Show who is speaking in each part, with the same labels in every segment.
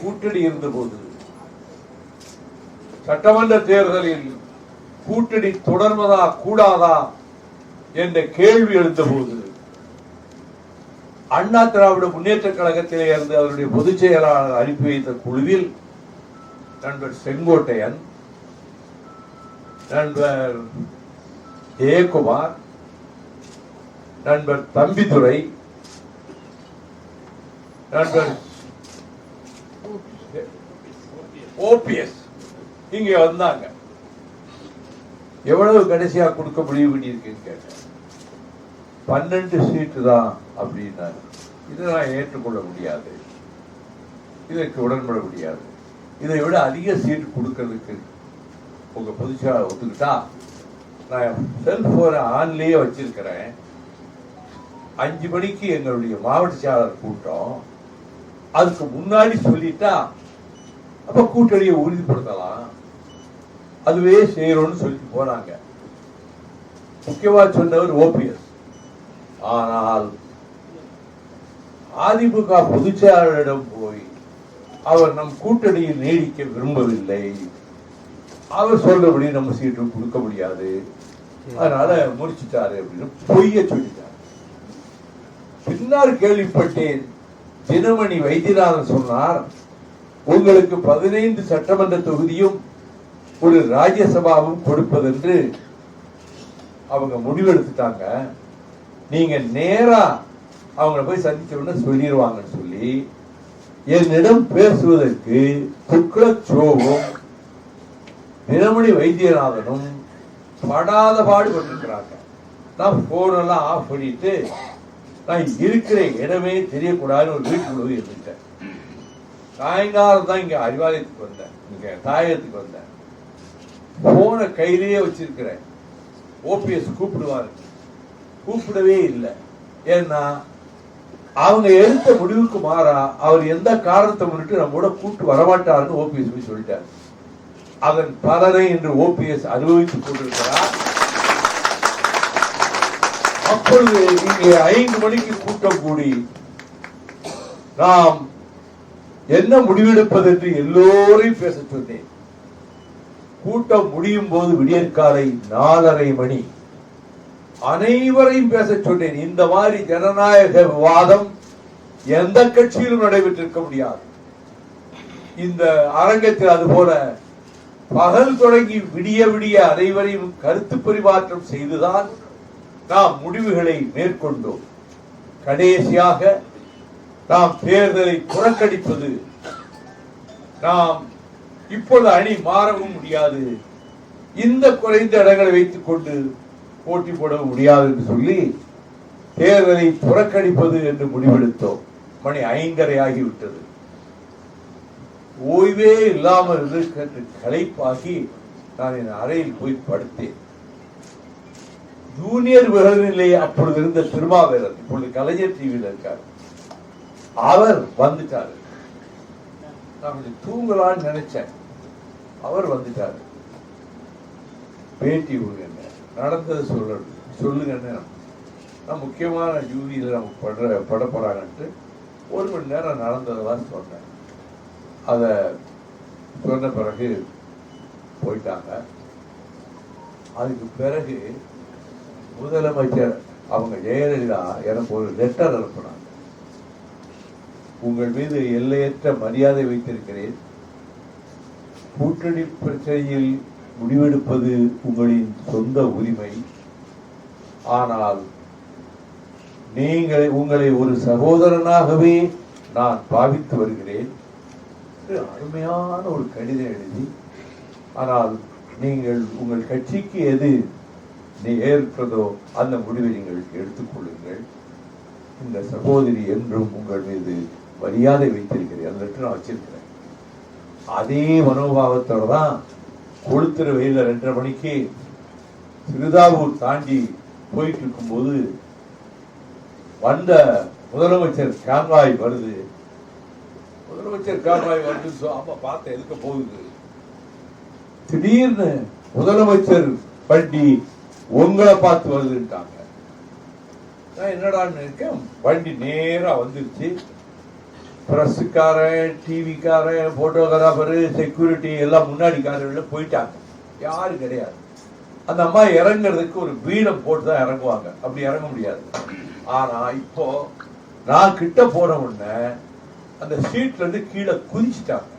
Speaker 1: கூட்டணி இருந்த போது சட்டமன்ற தேர்தலில் கூட்டணி தொடர்வதா கூடாதா என்ற கேள்வி எழுந்த போது அண்ணா திராவிட முன்னேற்ற கழகத்திலே இருந்து அவருடைய பொதுச் செயலாளர் அனுப்பி வைத்த குழுவில் நண்பர் செங்கோட்டையன், நண்பர் ஜெயக்குமார், நண்பர் தம்பிதுரை, நண்பர் ஓபிஎஸ் இங்க வந்தாங்க. எவ்வளவு கடைசியா கொடுக்க முடிவு பண்ணியிருக்கேன்னு கேட்டேன். 12 சீட்டு தான் அப்படின்னாரு. இதை நான் ஏற்றுக்கொள்ள முடியாது, இதற்கு உடன்பட முடியாது. இதை விட அதிக சீட்டு கொடுக்கறதுக்கு உங்க பொதுச்செயலாளர் ஒத்துக்கிட்டா நான் செல்போனை ஆன்லயே வச்சிருக்கிறேன். 5 மணிக்கு எங்களுடைய மாவட்ட செயலாளர் கூட்டம், அதுக்கு முன்னாடி சொல்லிட்டா அப்ப கூட்டணியை உறுதிப்படுத்தலாம், அதுவே செய்யறோம்னு சொல்லிட்டு போனாங்க. முக்கியமா சொன்னவர் ஓபிஎஸ். ஆனால் அதிமுக பொதுச் செயலாளரிடம் போய் அவர் நம் கூட்டணியில் நீடிக்க விரும்பவில்லை, அவர் சொல்றபடி நம்ம சீட்டு கொடுக்க முடியாது, அதனால முடிச்சுட்டாரு அப்படின்னு பொய்ய சொல்லிட்டார். பின்னால் கேள்விப்பட்டேன், தினமணி வைத்தியநாதன் சொன்னார், உங்களுக்கு 15 சட்டமன்ற தொகுதியும் ஒரு ராஜ்யசபாவும் கொடுப்பதென்று அவங்க முடிவெடுத்துட்டாங்க, நீங்க நேரா அவங்களை போய் சந்திச்சோன்னு சொல்லிடுவாங்கன்னு சொல்லி என்னிடம் பேசுவதற்கு துக்ளக்சோவும் தினமணி வைத்தியநாதனும் படாத பாடுபட்டிருக்கிறாங்க. நான் போனெல்லாம் ஆஃப் பண்ணிட்டு நான் இருக்கிற இடமே தெரியக்கூடாதுன்னு ஒரு வீட்டுக்குள்ள இருந்துட்டேன். சாயங்காலம் தான் இங்க அறிவாலயத்துக்கு வந்தேன், இங்க தாயகத்துக்கு வந்தேன். போன கையிலேயே வச்சிருக்கிறேன். ஓபிஎஸ் கூப்பிடுவாரு, கூப்பிடவே இல்லை. ஏன்னா அவங்க எடுத்த முடிவுக்கு மாறா அவர் எந்த காரணத்தை முன்னிட்டு நம்ம கூட கூட்டு வரமாட்டாருன்னு ஓபிஎஸ் போய் சொல்லிட்டார். அதன் பலனை இன்று ஓபிஎஸ் அனுபவித்துக் கொண்டிருக்கிறார். அப்பொழுது இங்கே 5 மணிக்கு கூட்டம் கூடி நாம் என்ன முடிவெடுப்பது என்று எல்லோரையும் பேச சொன்னேன். கூட்டம் முடியும் போது விடியற்காலை 4:30 மணி. அனைவரையும் பேச சொன்னேன். இந்த மாதிரி ஜனநாயக விவாதம் எந்த கட்சியிலும் நடைபெற்றிருக்க முடியாது. இந்த அரங்கத்தில் அதுபோல பகல் தொடங்கி விடிய விடிய அனைவரையும் கருத்து பரிமாற்றம் செய்துதான் நாம் முடிவுகளை மேற்கொண்டோம். கடைசியாக நாம் தேர்தலை புறக்கணிப்பது, நாம் இப்பொழுது அணி மாறவும் முடியாது, இந்த குறைந்த இடங்களை வைத்துக் கொண்டு போட்டி போட முடியாது என்று சொல்லி தேர்தலை புறக்கணிப்பது என்று முடிவெடுத்தோம். மணி 5:30 ஆகிவிட்டது. ஓய்வே இல்லாமல் களைப்பாகி நான் என் அறையில் போய் படுத்தேன். ஜூனியர் விருதிலே அப்பொழுது இருந்த திருமாவேலர், இப்பொழுது கலைஞர் டிவியில் இருக்கார், அவர் வந்துட்டாரு. நான் கொஞ்சம் தூங்கலான்னு நினைச்சேன், அவர் வந்துட்டாரு. பேட்டி நடந்தது சொல்லுங்கன்னு, நான் முக்கியமான ஜூனியில் நம்ம பட போறாங்கன்ட்டு 1 மணி நேரம் நடந்ததெல்லாம் சொன்னேன். அத சொன்ன பிறகு போயிட்டாங்க. அதுக்கு பிறகு முதலமைச்சர் அவங்க ஜெயலலிதா எனக்கு ஒரு லெட்டர் அனுப்பினாங்க. உங்கள் மீது எல்லையற்ற மரியாதை வைத்திருக்கிறேன், கூட்டணி பிரச்சனையில் முடிவெடுப்பது உங்களின் சொந்த உரிமை, ஆனால் உங்களை ஒரு சகோதரனாகவே நான் பாவித்து வருகிறேன். அருமையான ஒரு கடிதம் எழுதி, ஆனால் நீங்கள் உங்கள் கட்சிக்கு எது ஏற்கிறதோ அந்த முடிவை நீங்கள் எடுத்துக்கொள்ளுங்கள், இந்த சகோதரி என்றும் உங்கள் மீது மரியாதை வைத்திருக்கிறேன். அந்த லெட்டர் நான் வச்சிருக்கிறேன். அதே மனோபாவத்தோட தான் கொளுத்துற வெயில 2:30 மணிக்கு சிறுதாவூர் தாண்டி போயிட்டு இருக்கும் போது வந்த முதலமைச்சர் கான்வாய் வருது. முதலமைச்சர் கான்வாய் வருது, அப்ப பார்த்த எதுக்க போகுது. திடீர்னு முதலமைச்சர் வண்டி உங்களை பார்த்து வருதுட்டாங்க. நான் என்னடான்னு இருக்கேன், வண்டி நேரா வந்துருச்சு. பிரஸ்ஸுக்காரன், டிவிக்காரன், போட்டோகிராஃபரு, செக்யூரிட்டி எல்லாம் முன்னாடிக்காரர்கள் போயிட்டாங்க. யாரும் கிடையாது. அந்த அம்மா இறங்குறதுக்கு ஒரு பீடம் போட்டு தான் இறங்குவாங்க. அப்படி இறங்க முடியாது. ஆனா இப்போ நான் கிட்ட போன உடனே அந்த சீட்ல இருந்து கீழே குதிச்சுட்டாங்க.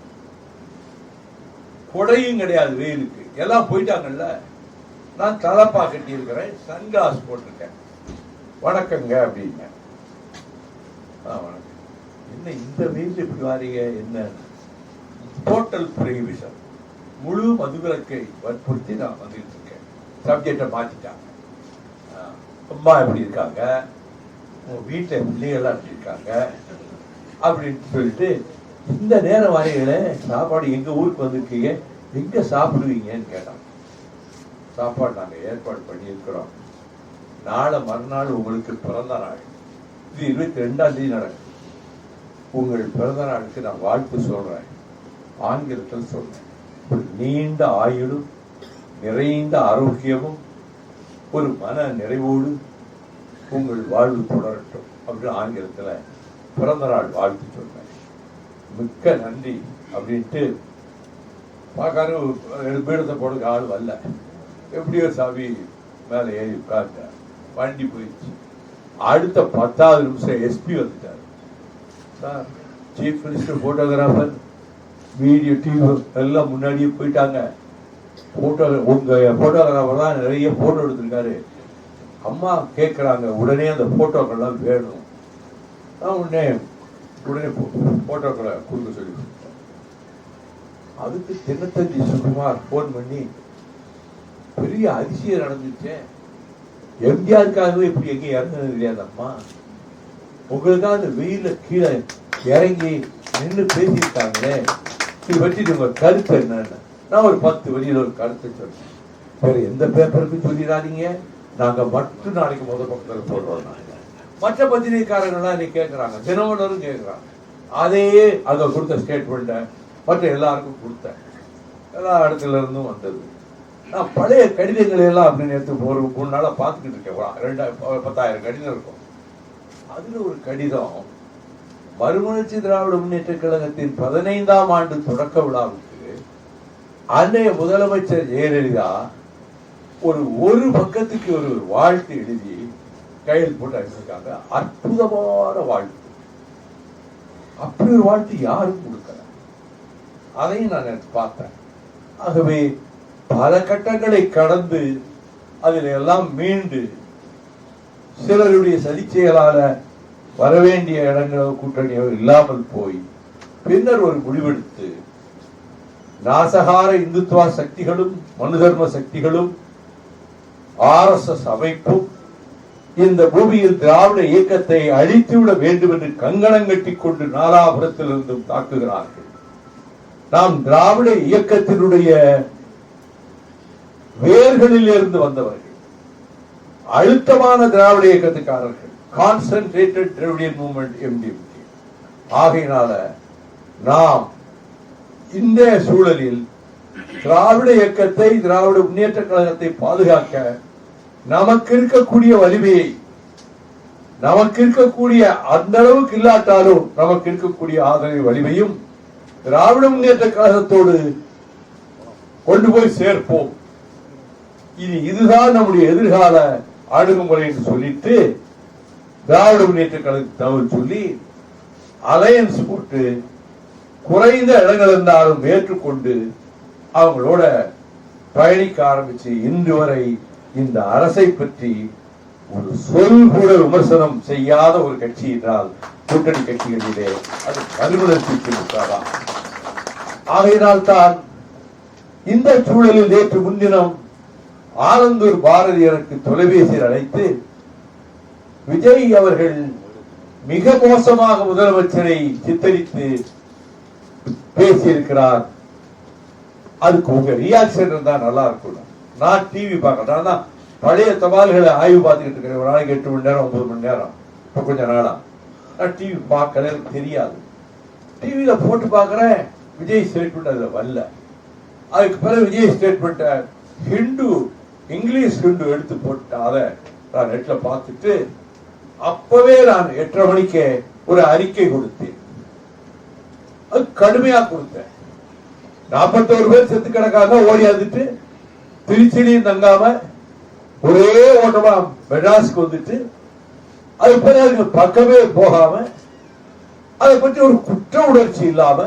Speaker 1: கொடையும் கிடையாது வெயிலுக்கு. எல்லாம் போயிட்டாங்கல்ல. நான் தலப்பா கட்டி இருக்கிறேன், சன்கிளாஸ் போட்டிருக்கேன். வணக்கங்க அப்படின்னு. வணக்கம். என்ன இந்த வெயில் இப்படி வாரீங்க? என்ன? டோட்டல் ப்ரொஹிபிஷன், முழு மதுவிலக்கை வற்புறுத்தி நான் வந்துட்டு இருக்கேன். சப்ஜெக்டை மாத்திட்டாங்க. அம்மா எப்படி இருக்காங்க, உங்க வீட்டில் பிள்ளைகள்லாம் எப்படி இருக்காங்க அப்படின்னு சொல்லிட்டு, இந்த நேரம் வாரீங்களே, சாப்பாடு எங்க ஊருக்கு வந்திருக்கீங்க, எங்க சாப்பிடுவீங்கன்னு கேட்டாங்க. சாப்பாடு நாங்க ஏற்பாடு பண்ணியிருக்கிறோம். நாளை மறுநாள் உங்களுக்கு பிறந்த நாள். இது 22ஆம் தேதி நடக்கும். உங்கள் பிறந்த நாளுக்கு நான் வாழ்த்து சொல்றேன். ஆங்கிலத்தில் சொல்றேன். ஒரு நீண்ட ஆயுளும் நிறைந்த ஆரோக்கியமும் ஒரு மன நிறைவோடு உங்கள் வாழ்வு தொடரட்டும் அப்படின்னு ஆங்கிலத்துல பிறந்த நாள் வாழ்த்து சொன்னேன். மிக்க நன்றி அப்படின்ட்டு பார்க்காரு. பீடத்தை போடுறதுக்கு ஆள் வரல. எப்படியோ சாவி மேலே ஏறி உட்கார்ந்த. வண்டி போயிடுச்சு. அடுத்த 10வது நிமிஷம் எஸ்பி வந்துட்டார். Sir, chief minister, photographer, video, TV எல்லாம் முன்னாடியே போயிட்டாங்க. உங்க போட்டோகிராஃபர் தான் நிறைய போட்டோ எடுத்திருக்காரு. அம்மா கேட்குறாங்க, உடனே அந்த போட்டோக்கள்லாம் வேணும். உடனே போட்டோக்களை கொடுக்க சொல்லி அதுக்கு தினத்தந்தி சுகுமார் போன் பண்ணி, பெரிய அதிசயம் நடந்துச்சேன், எம்ஜிஆருக்காகவே இப்படி எங்கேயும் இறங்குறது கிடையாது அம்மா, உங்களுக்காக அந்த வெயில கீழே இறங்கி நின்று பேசியிருக்காங்களே, இது பற்றி உங்க கருத்து என்னன்னு நான் ஒரு 10 வழியில் ஒரு கருத்தை சொன்னேன். வேற எந்த பேப்பருக்கும் சொல்லிடாதீங்க, நாங்க மட்டும் நாளைக்கு முதல் பக்கத்தில் போடுறோம். மற்ற பத்திரிகைக்காரங்கள்லாம் இன்னைக்கு கேட்கறாங்க, தினமலரும் கேட்கறாங்க. அதையே அங்க கொடுத்த ஸ்டேட்மெண்ட்டை மற்ற எல்லாருக்கும் கொடுத்தேன். எல்லா இடத்துல இருந்தும் வந்தது. நான் பழைய கடிதங்களை எல்லாம் அப்படின்னு எடுத்து ஒரு 3 நாளா பார்த்துக்கிட்டு இருக்கேன். 10,000 கடிதம் இருக்கும். அதுல ஒரு கடிதம், மறுமலர்ச்சி திராவிட முன்னேற்ற கழகத்தின் 15ஆம் ஆண்டு தொடக்க விழாவுக்கு அன்னைய முதலமைச்சர் ஜெயலலிதா ஒரு பக்கத்துக்கு ஒரு வாழ்த்து எழுதி கையில் போட்டு அனுப்பியிருக்காங்க. அற்புதமான வாழ்த்து. அப்படி ஒரு வாழ்த்து யாரும் கொடுக்கல. அதையும் நான் பார்த்தேன். ஆகவே பல கட்டங்களை கடந்து அதில் எல்லாம் மீண்டு சிலருடைய சதிச்செயலால வரவேண்டிய இடங்களோ கூட்டணியோ இல்லாமல் போய் பின்னர் ஒரு முடிவெடுத்து நாசகார இந்துத்துவ சக்திகளும் மனு தர்ம சக்திகளும் RSS அமைப்பும் இந்த பூமியில் திராவிட இயக்கத்தை அழித்துவிட வேண்டும் என்று கங்கணம் கட்டிக் கொண்டு நாலாபுரத்திலிருந்தும் தாக்குகிறார்கள். நாம் திராவிட இயக்கத்தினுடைய வேர்களில் இருந்து வந்தவர்கள், அழுத்தமான திராவிட இயக்கத்துக்காரர்கள், கான்சென்ட்ரேட்டட் திராவிடியன் மூவ்மெண்ட் MDMK. ஆகையினால நாம் இந்த சூழலில் திராவிட இயக்கத்தை, திராவிட முன்னேற்ற கழகத்தை பாதுகாக்க நமக்கு இருக்கக்கூடிய வலிமையை, நமக்கு இருக்கக்கூடிய அந்த அளவுக்கு இல்லாட்டாலும் நமக்கு இருக்கக்கூடிய ஆதரவு வலிமையும் திராவிட முன்னேற்ற கழகத்தோடு கொண்டு போய் சேர்ப்போம். இதுதான் நம்முடைய எதிர்கால அணுகுமுறை என்று சொல்லிட்டு திராவிட முன்னேற்ற கழகத்தை தகவல் சொல்லி அலையன்ஸ் போட்டு குறைந்த இடங்கள் இருந்தாலும் ஏற்றுக்கொண்டு அவங்களோட பயணிக்க ஆரம்பிச்சு இன்று வரை இந்த அரசை பற்றி ஒரு சொல் கூட விமர்சனம் செய்யாத ஒரு கட்சி என்றால் கூட்டணி கட்சிகளிலே அது மறுமலர்ச்சி திமுக. ஆகையினால் தான் இந்த சூழலில் நேற்று முன்தினம் ஆனந்தூர் பாரதி எனக்கு தொலைபேசியில் அழைத்து, விஜய் அவர்கள் மிக மோசமாக முதலமைச்சரை சித்தரித்து பேசியிருக்கிறார், அதுக்கு உங்க ரியாக்ஷன் இருந்தா நல்லா இருக்கும். நான் டிவி பார்க்கறேன், நான் பழைய தபால்களை ஆய்வு பார்த்துக்கிட்டு இருக்கிறேன். ஒரு நாளைக்கு 8 மணி நேரம் 9 மணி நேரம். இப்ப கொஞ்ச நாளா நான் டிவி பார்க்கல, எனக்கு தெரியாது. டிவியில போட்டு பார்க்கறேன், விஜய் ஸ்டேட்மெண்ட் அதுல வரல. அதுக்கு பிறகு விஜய் ஸ்டேட்மெண்ட் இங்கிலீஷ் ஹிந்து எடுத்து போட்டு அதை நான் நெட்ல பார்த்துட்டு அப்பவே நான் 8:30 மணிக்கு ஒரு அறிக்கை கொடுத்தேன். அது கடுமையா கொடுத்தேன். 41 பேர் செத்து கிடக்காம ஓடியாந்துட்டு திருச்சிலையும் தங்காம ஒரே ஓட்டமா மெட்ராஸ்க்கு வந்துட்டு அது பிறகு பக்கமே போகாம அதை பற்றி ஒரு குற்ற உணர்ச்சி இல்லாம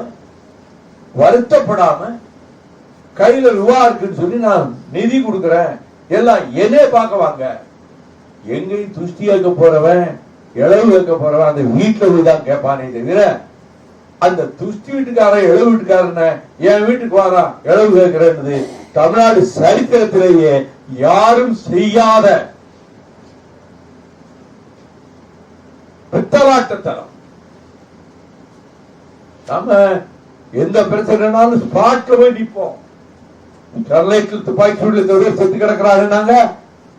Speaker 1: வருத்தப்படாம கையில ரூபா இருக்குன்னு சொல்லி நான் நிதி கொடுக்கிறேன் எல்லாம் என்னே பார்க்க வாங்க. எங்கேயும் துஷ்டி வைக்க போறவன் இளவு வைக்க போறவன் அந்த வீட்டுல போய்தான் கேட்பானே தவிர அந்த துஷ்டி வீட்டுக்காரன் இளவு வீட்டுக்காரன என் வீட்டுக்கு வாரா இளவு கேட்கிறேன்னு தமிழ்நாடு சரித்திரத்திலேயே யாரும் செய்யாத பித்தலாட்டத்தனம். நம்ம எந்த பிரச்சனைனாலும் ஸ்பாட்ல போய் நிற்போம். ஸ்டெர்லைட்டில் துப்பாக்கி சூடு செத்து கிடக்கிறாங்க.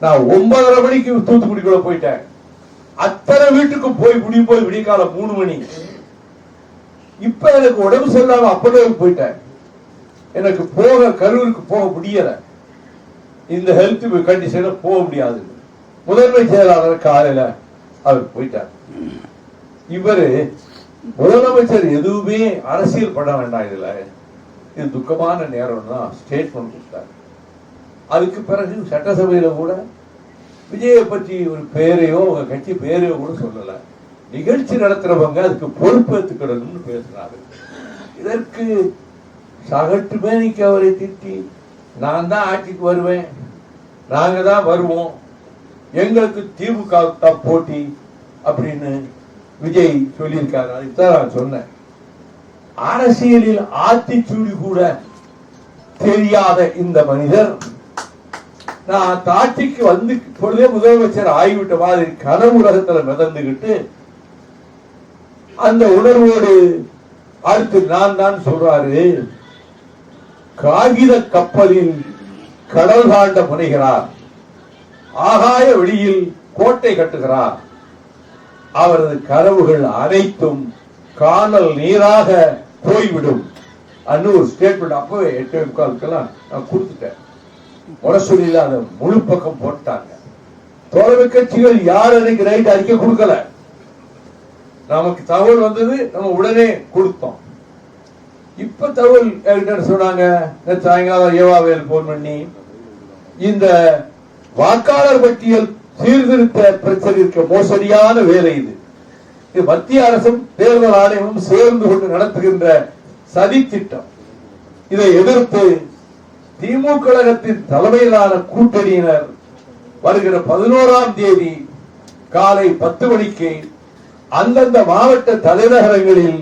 Speaker 1: நான் 9:30 மணிக்கு தூத்துக்குடிக்குள்ள போயிட்டேன். அத்தனை வீட்டுக்கு போய் விடிய காலம் 3 மணி. இப்ப எனக்கு உடம்பு சரியில்லாம அப்பவே போயிட்டேன். எனக்கு கரூருக்கு போக முடியல. இந்த ஹெல்த் கண்டிஷன்ல போக முடியாது. முதன்மை செயலாளர் காலையில அவர் போயிட்டார். இவரு முதலமைச்சர் எதுவுமே அரசியல் பண்ண வேண்டாம், இதுல இது துக்கமான நேரம் தான் ஸ்டேட்மெண்ட் கொடுத்தார். அதுக்கு பிறகு சட்டசபையில கூட விஜயை பற்றி ஒரு பேரையோ உங்க கட்சி பேரையோ கூட சொல்லல. நிகழ்ச்சி நடத்துறவங்க அதுக்கு பொறுப்பேற்றுக்கணும்னு பேசுறாரு. இதற்கு சகட்டு மேனிக்கு அவரை திட்டி நான் தான் ஆட்சிக்கு வருவேன், நாங்க தான் வருவோம், எங்களுக்கு திமுக தான் போட்டி அப்படின்னு விஜய் சொல்லியிருக்காரு. அதுதான் நான் சொன்னேன். அரசியலில் ஆத்திச்சூடி கூட தெரியாத இந்த மனிதர் நான் ஆட்சிக்கு வந்து இப்பொழுதே முதலமைச்சர் ஆகிவிட்ட மாதிரி கனவு உலகத்துல மிதந்துகிட்டு அந்த உணர்வோடு அடுத்து நான் தான் சொல்றாரு. காகித கப்பலில் கடல் தாண்ட முனைகிறார், ஆகாய வெளியில் கோட்டை கட்டுகிறார், அவரது கனவுகள் அனைத்தும் காணல் நீராக போய்விடும். ஒரு ஸ்டேட்மெண்ட் அப்பவே 8:45 நான் கொடுத்துட்டேன். முரசொலியில அந்த முழு பக்கம் போட்டாங்க. தோழமை கட்சிகள் யார் எனக்கு ரைட் அறிக்கை கொடுக்கல. நமக்கு தகவல் வந்தது, நம்ம உடனே கொடுத்தோம். இப்ப தகவல் சொன்னாங்க சாயங்காலம் ஏவாவேல் போன் பண்ணி இந்த வாக்காளர் பட்டியல் சீர்திருத்த பிரச்சனை இருக்க மோசடியான வேலை இது மத்திய அரசும் தேர்தல் ஆணையமும் சேர்ந்து கொண்டு நடத்துகின்ற சதி திட்டம். இதை எதிர்த்து திமுக கழகத்தின் தலைமையிலான கூட்டணியினர் வருகிற 11ஆம் தேதி காலை 10 மணிக்கு அந்தந்த மாவட்ட தலைநகரங்களில்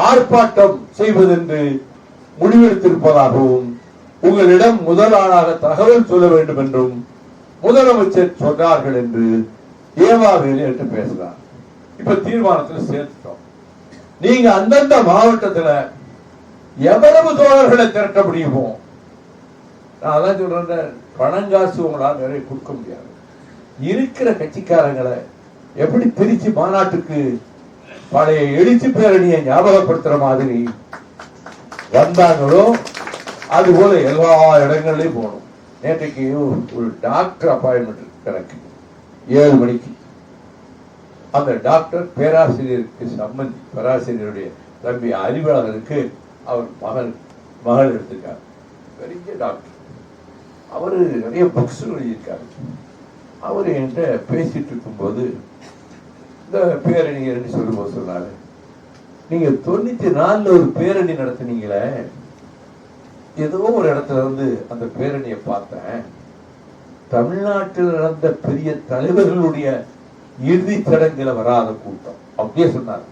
Speaker 1: ஆர்ப்பாட்டம் செய்வதென்று முடிவெடுத்திருப்பதாகவும் உங்களிடம் முதல் ஆளாக தகவல் சொல்ல வேண்டும் என்றும் முதலமைச்சர் சொன்னார்கள் என்று ஏவாவேலு என்று பேசுறார். இப்ப தீர்மானத்தில் சேர்த்துட்டோம். நீங்க அந்தந்த மாவட்டத்தில் எவ்வளவு தோழர்களை திரட்ட முடியுமோ, நான் அதான் சொல்றேன், பணங்காசு உங்களால் நிறைய கொடுக்க முடியாது. இருக்கிற கட்சிக்காரங்களை எப்படி திருச்சி மாநாட்டுக்கு பழைய எழுச்சி பேரணியை ஞாபகப்படுத்துற மாதிரி வந்தாங்களோ அது போல எல்லா இடங்கள்லயும் போகணும். நேற்றைக்கு ஒரு டாக்டர் அப்பாயின்மெண்ட் எனக்கு 7 மணிக்கு. அந்த டாக்டர் பேராசிரியருக்கு சம்பந்தி, பேராசிரியருடைய தம்பி அறிவாளருக்கு அவர் மகள் எடுத்திருக்காரு. பெரிய டாக்டர். அவரு நிறைய புக்ஸ் எழுதியிருக்காரு. அவர் என்கிட்ட பேசிட்டு இருக்கும்போது இந்த பேரணி சொல்லும்போது சொன்னாரு, நீங்க 94 ஒரு பேரணி நடத்தினீங்களே, ஏதோ ஒரு இடத்துல இருந்து அந்த பேரணியை பார்த்தேன். தமிழ்நாட்டில் நடந்த பெரிய தலைவர்களுடைய இறுதி சடங்குல வராத கூட்டம் அப்படியே சொன்னார்.